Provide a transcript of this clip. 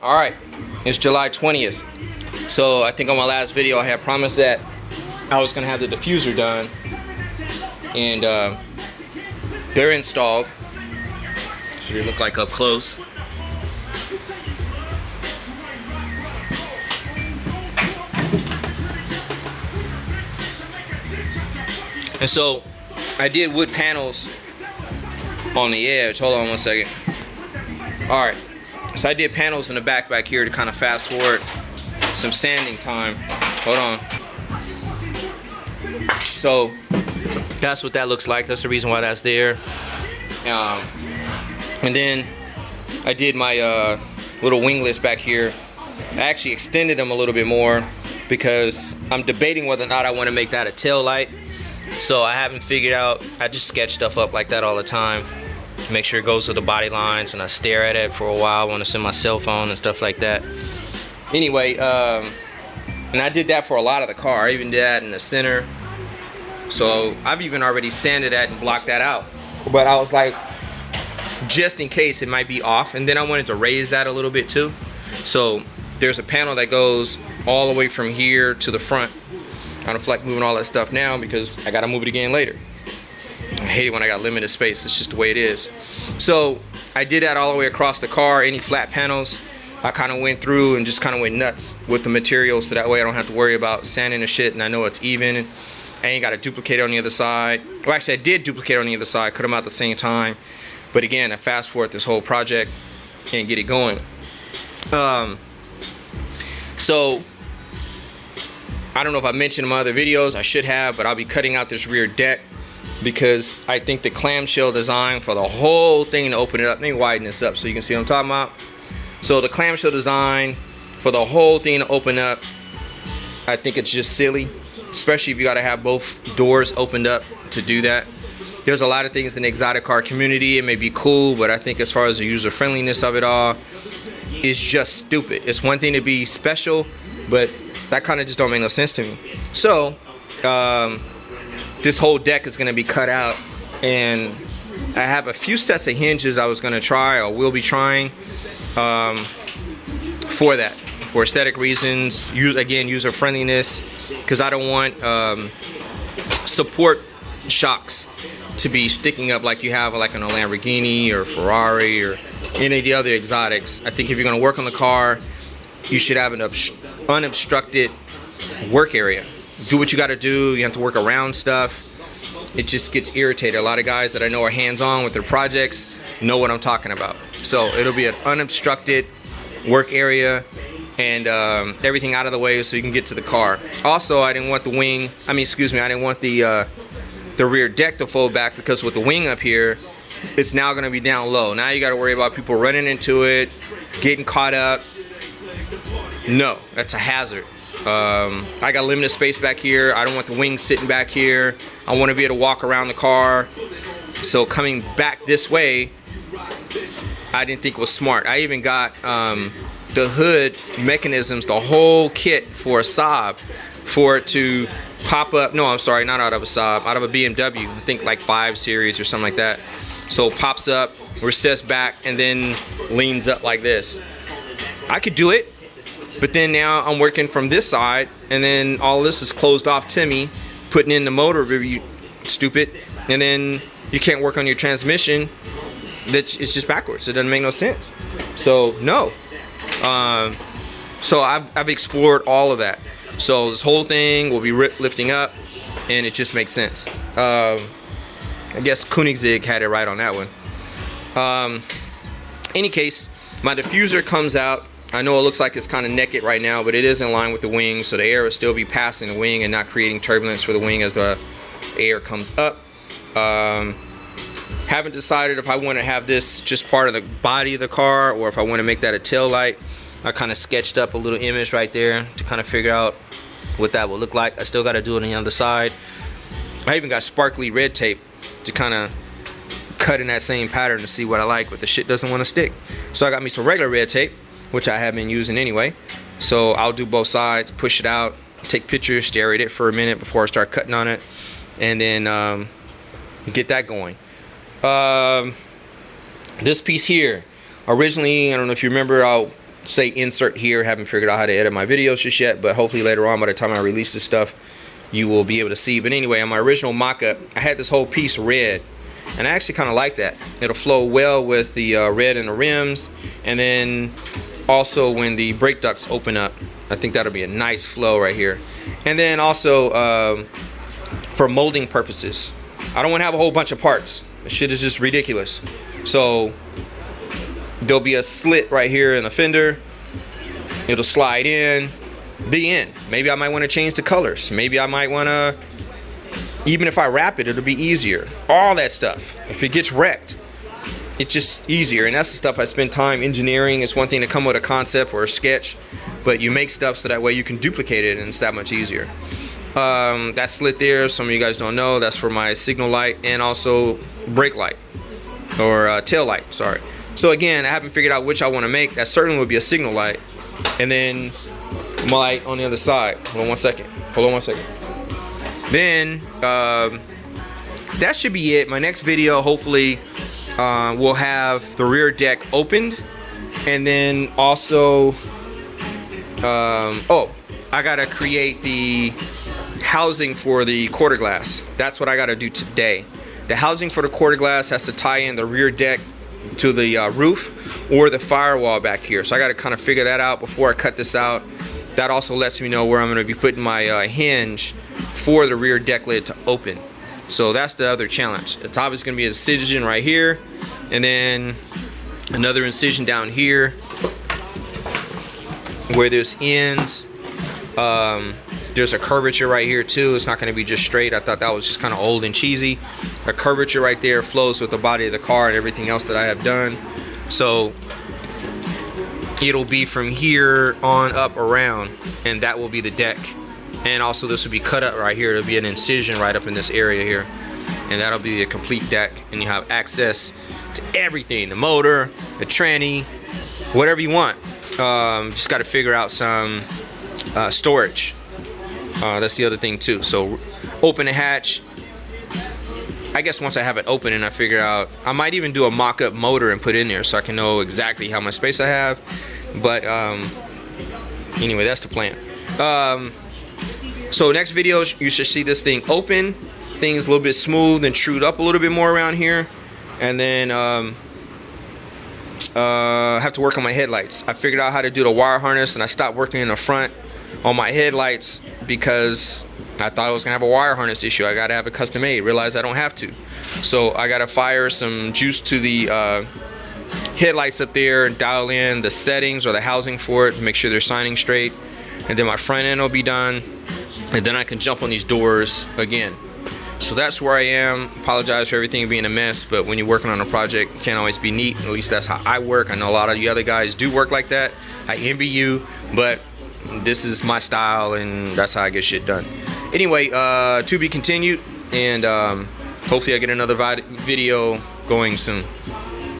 Alright, it's July 20th. So I think on my last video I had promised that I was going to have the diffuser done. And they're installed. So they look like up close. And so I did wood panels on the edge. Hold on one second. Alright. So I did panels in the back here to kind of fast forward some sanding time. Hold on. So that's what that looks like. That's the reason why that's there. And then I did my little winglets back here. I actually extended them a little bit more because I'm debating whether or not I want to make that a tail light. So I haven't figured out. I just sketch stuff up like that all the time. Make sure it goes with the body lines, and I stare at it for a while when it's in my cell phone and stuff like that. Anyway, and I did that for a lot of the car. I even did that in the center. So I've even already sanded that and blocked that out. But I was like, just in case it might be off. And then I wanted to raise that a little bit too. So there's a panel that goes all the way from here to the front. I don't feel like moving all that stuff now because I gotta move it again later. I hate it when I got limited space. It's just the way it is. So I did that all the way across the car. Any flat panels, I kind of went through and just kind of went nuts with the material, so that way I don't have to worry about sanding the shit, and I know it's even. I ain't got to duplicate it on the other side. Well, actually I did duplicate on the other side, cut them out at the same time. But again, I fast forward this whole project and get it going. So I don't know if I mentioned in my other videos. I should have, but I'll be cutting out this rear deck because I think the clamshell design for the whole thing to open it up. Let me widen this up so you can see what I'm talking about. So the clamshell design for the whole thing to open up, I think it's just silly, especially if you got to have both doors opened up to do that. There's a lot of things in the exotic car community. It may be cool, but I think as far as the user friendliness of it all, it's just stupid. It's one thing to be special, but that kind of just don't make no sense to me. So this whole deck is going to be cut out, and I have a few sets of hinges I was going to try or will be trying for that, for aesthetic reasons, again user friendliness, because I don't want support shocks to be sticking up like you have like in a Lamborghini or Ferrari or any of the other exotics. I think if you're going to work on the car, you should have an unobstructed work area. Do what you got to do. You have to work around stuff. It just gets irritated. A lot of guys that I know are hands-on with their projects know what I'm talking about. So it'll be an unobstructed work area and everything out of the way so you can get to the car. Also, I didn't want the wing, I didn't want the rear deck to fold back, because with the wing up here, it's now going to be down low. Now you got to worry about people running into it, getting caught up. No, that's a hazard. I got limited space back here. I don't want the wings sitting back here. I want to be able to walk around the car. So coming back this way, I didn't think was smart. I even got the hood mechanisms, the whole kit for a Saab, for it to pop up. No, I'm sorry, not out of a Saab, out of a BMW. I think like 5 Series or something like that. So it pops up, recessed back, and then leans up like this. I could do it. But then now I'm working from this side, and then all this is closed off to me, putting in the motor, you stupid, and then you can't work on your transmission. It's just backwards. It doesn't make no sense. So no. So I've explored all of that. So this whole thing will be lifting up, and it just makes sense. I guess Koenigsegg had it right on that one. Any case, my diffuser comes out. I know it looks like it's kind of naked right now, but it is in line with the wing, so the air will still be passing the wing and not creating turbulence for the wing as the air comes up. Haven't decided if I want to have this just part of the body of the car or if I want to make that a tail light. I kind of sketched up a little image right there to kind of figure out what that will look like. I still got to do it on the other side. I even got sparkly red tape to kind of cut in that same pattern to see what I like, but the shit doesn't want to stick. So I got me some regular red tape, which I have been using anyway. So I'll do both sides, push it out, take pictures, stare at it for a minute before I start cutting on it, and then get that going. This piece here, originally, I don't know if you remember, say insert here. Haven't figured out how to edit my videos just yet, but hopefully later on, by the time I release this stuff, you will be able to see. But anyway, on my original mock-up, I had this whole piece red, and I actually kind of like that. It'll flow well with the red in the rims, and then also when the brake ducts open up, I think that'll be a nice flow right here. And then also for molding purposes, I don't want to have a whole bunch of parts. This shit is just ridiculous. So there'll be a slit right here in the fender. It'll slide in. The end. Maybe I might want to change the colors. Maybe I might want to, even if I wrap it, it'll be easier. All that stuff. If it gets wrecked, it's just easier. And that's the stuff I spend time engineering. It's one thing to come with a concept or a sketch, but you make stuff so that way you can duplicate it and it's that much easier. That slit there, some of you guys don't know, that's for my signal light and also brake light, or tail light, sorry. So again, I haven't figured out which I want to make. That certainly would be a signal light. And then my light on the other side. Hold on one second. Then that should be it. My next video, hopefully, will have the rear deck opened, and then also oh, I gotta create the housing for the quarter glass. That's what I gotta do today. The housing for the quarter glass has to tie in the rear deck to the roof or the firewall back here. So I gotta kind of figure that out before I cut this out. That also lets me know where I'm going to be putting my hinge for the rear deck lid to open. So that's the other challenge. It's obviously going to be an incision right here, and then another incision down here where this ends. There's a curvature right here too. It's not going to be just straight. I thought that was just kind of old and cheesy. A curvature right there flows with the body of the car and everything else that I have done. So it'll be from here on up around, and that will be the deck. And also this will be cut up right here. It'll be an incision right up in this area here, and that'll be a complete deck, and you have access to everything, the motor, the tranny, whatever you want. Just got to figure out some storage. That's the other thing too. So open the hatch. I guess once I have it open and I figure out, I might even do a mock-up motor and put in there so I can know exactly how much space I have. But anyway, that's the plan. So next video, you should see this thing open. Things a little bit smooth and trued up a little bit more around here. And then I have to work on my headlights. I figured out how to do the wire harness, and I stopped working in the front on my headlights because I thought I was gonna have a wire harness issue. I gotta have it custom made. Realized I don't have to. So I gotta fire some juice to the headlights up there and dial in the settings or the housing for it to make sure they're signing straight. And then my front end will be done. And then I can jump on these doors again. So that's where I am. Apologize for everything being a mess, but when you're working on a project, it can't always be neat. At least that's how I work. I know a lot of you other guys do work like that. I envy you, but this is my style and that's how I get shit done. Anyway, to be continued, and hopefully I get another video going soon.